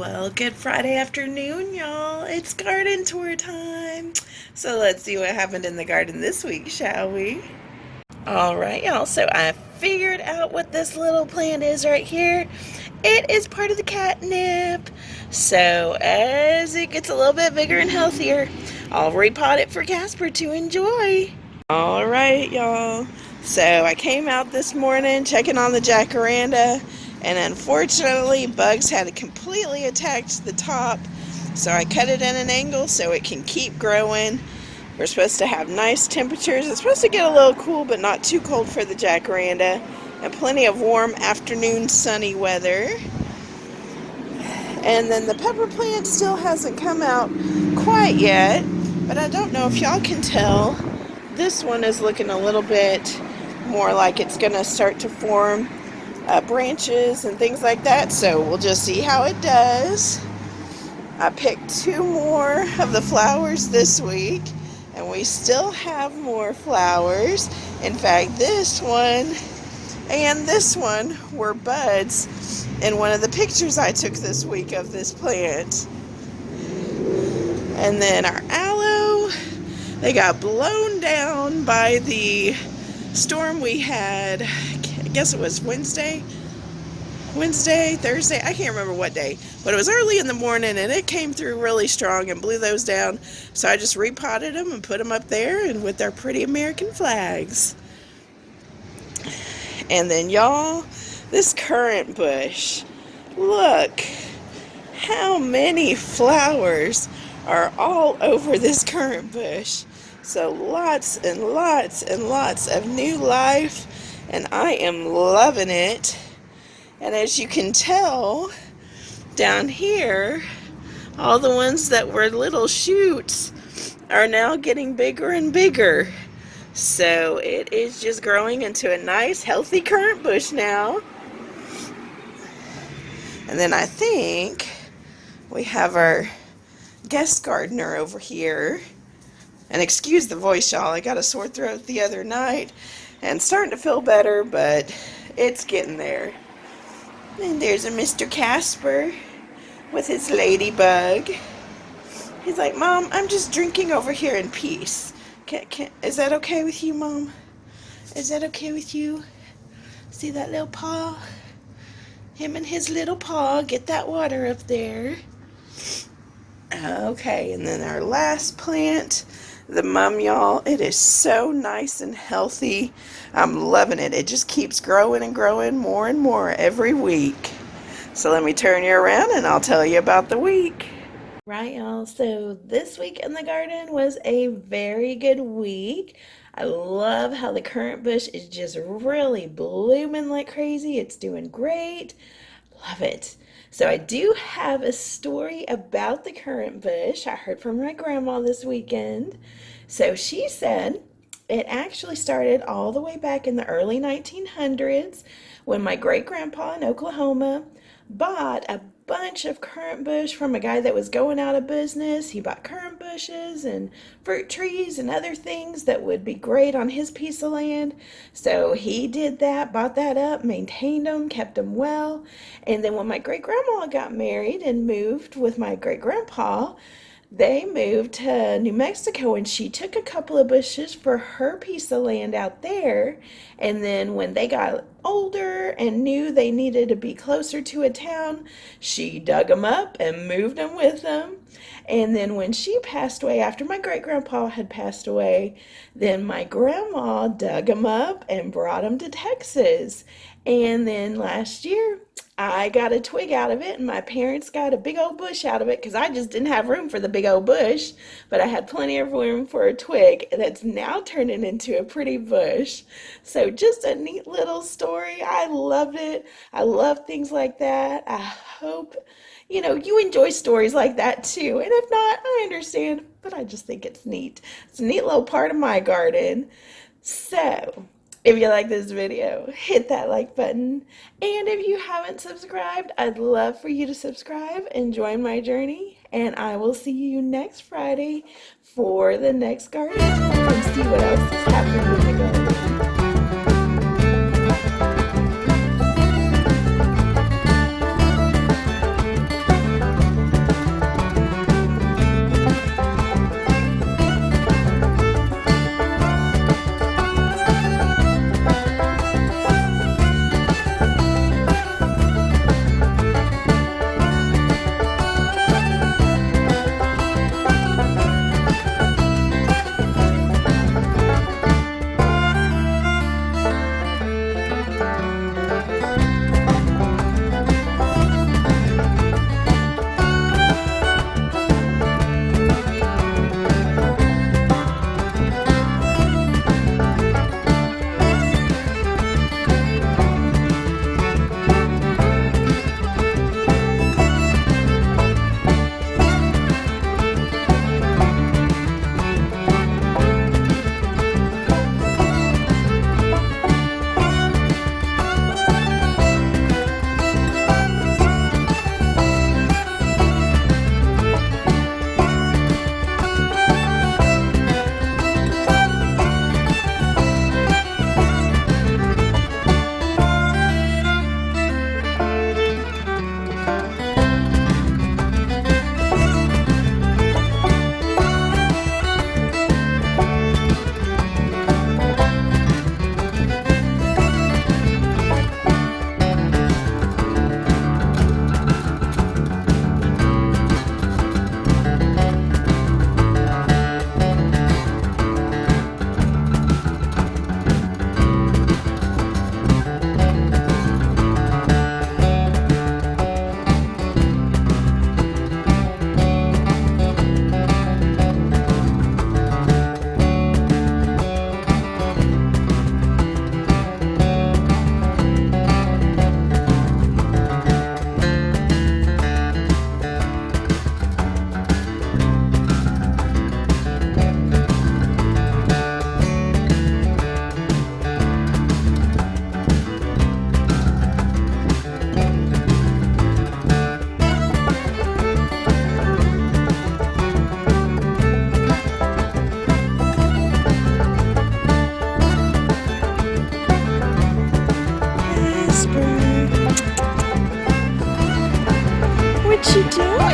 Well, good Friday afternoon, y'all. It's garden tour time. So let's see what happened in the garden this week, shall we? All right, y'all. So I figured out what this little plant is right here. It is part of the catnip. So as it gets a little bit bigger and healthier, I'll repot it for Casper to enjoy. All right, y'all. So I came out this morning checking on the jacaranda, and unfortunately bugs had completely attacked the top. So I cut it at an angle so it can keep growing. We're supposed to have nice temperatures. It's supposed to get a little cool, but not too cold for the jacaranda, and plenty of warm afternoon sunny weather. And then the pepper plant still hasn't come out quite yet, but I don't know if y'all can tell. This one is looking a little bit more like it's going to start to form branches and things like that, so we'll just see how it does. I picked 2 more of the flowers this week, and we still have more flowers. In fact, this one and this one were buds in one of the pictures I took this week of this plant. And then our aloe, they got blown down by the storm we had. I guess it was Thursday, I can't remember what day, but it was early in the morning and it came through really strong and blew those down. So I just repotted them and put them up there and with our pretty American flags. And then y'all, this currant bush, look how many flowers are all over this currant bush. So lots and lots and lots of new life, and I am loving it. And as you can tell down here, all the ones that were little shoots are now getting bigger and bigger. So it is just growing into a nice healthy currant bush now. And then I think we have our guest gardener over here. And excuse the voice, y'all. I got a sore throat the other night and starting to feel better, but it's getting there. And there's a Mr. Casper with his ladybug. He's like, Mom, I'm just drinking over here in peace. Is that okay with you, Mom? Is that okay with you? See that little paw? Him and his little paw. Get that water up there. Okay, and then our last plant, the mum, y'all. It is so nice and healthy. I'm loving it. It just keeps growing and growing more and more every week. So let me turn you around and I'll tell you about the week. Right, y'all. So this week in the garden was a very good week. I love how the currant bush is just really blooming like crazy. It's doing great. Love it. So I do have a story about the currant bush. I heard from my grandma this weekend. So she said it actually started all the way back in the early 1900s when my great-grandpa in Oklahoma bought a bunch of currant bush from a guy that was going out of business. He bought currant bushes and fruit trees and other things that would be great on his piece of land. So he did that, bought that up, maintained them, kept them well. And then when my great-grandma got married and moved with my great-grandpa, they moved to New Mexico, and she took a couple of bushes for her piece of land out there. And then when they got older and knew they needed to be closer to a town, she dug them up and moved them with them. And then when she passed away, after my great-grandpa had passed away, then my grandma dug them up and brought them to Texas. And then last year, I got a twig out of it, and my parents got a big old bush out of it because I just didn't have room for the big old bush, but I had plenty of room for a twig that's now turning into a pretty bush. So just a neat little story. I loved it. I love things like that. I hope, you enjoy stories like that too. And if not, I understand, but I just think it's neat. It's a neat little part of my garden. So if you like this video, hit that like button. And if you haven't subscribed, I'd love for you to subscribe and join my journey. And I will see you next Friday for the next garden tour and see what else is happening in the garden. you doing?